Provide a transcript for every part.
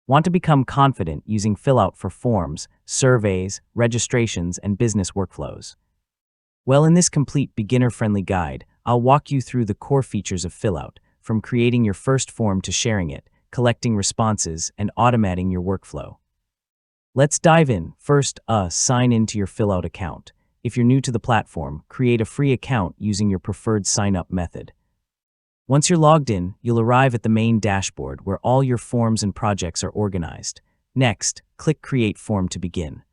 Want to become confident using Fillout for forms, surveys, registrations, and business workflows? Well, in this complete beginner-friendly guide, I'll walk you through the core features of Fillout, from creating your first form to sharing it, collecting responses, and automating your workflow. Let's dive in. First, sign into your Fillout account. If you're new to the platform, create a free account using your preferred sign-up method. Once you're logged in, you'll arrive at the main dashboard where all your forms and projects are organized. Next, click Create Form to begin.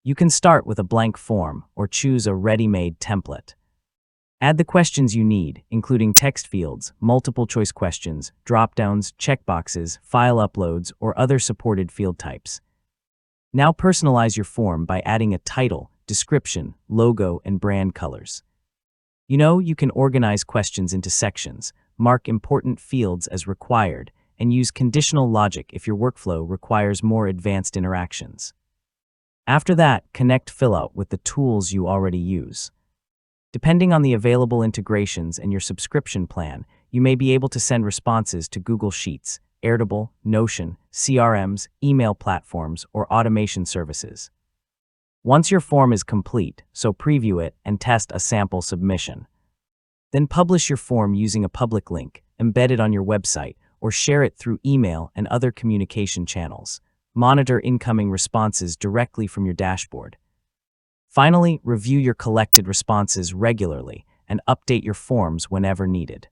You can start with a blank form or choose a ready-made template. Add the questions you need, including text fields, multiple-choice questions, drop-downs, checkboxes, file uploads, or other supported field types. Now personalize your form by adding a title, description, logo, and brand colors. You can organize questions into sections, mark important fields as required, and use conditional logic if your workflow requires more advanced interactions. After that, connect Fillout with the tools you already use. Depending on the available integrations and your subscription plan, you may be able to send responses to Google Sheets, Airtable, Notion, CRMs, email platforms, or automation services. Once your form is complete, so preview it and test a sample submission. Then publish your form using a public link, embed it on your website, or share it through email and other communication channels. Monitor incoming responses directly from your dashboard. Finally, review your collected responses regularly and update your forms whenever needed.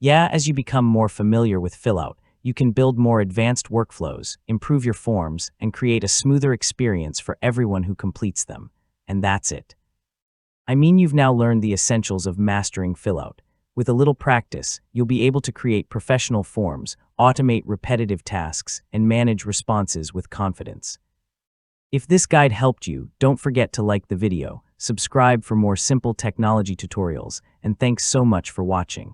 As you become more familiar with Fillout, you can build more advanced workflows, improve your forms, and create a smoother experience for everyone who completes them. And that's it. You've now learned the essentials of mastering Fillout. With a little practice, you'll be able to create professional forms, automate repetitive tasks, and manage responses with confidence. If this guide helped you, don't forget to like the video, subscribe for more simple technology tutorials, and thanks so much for watching.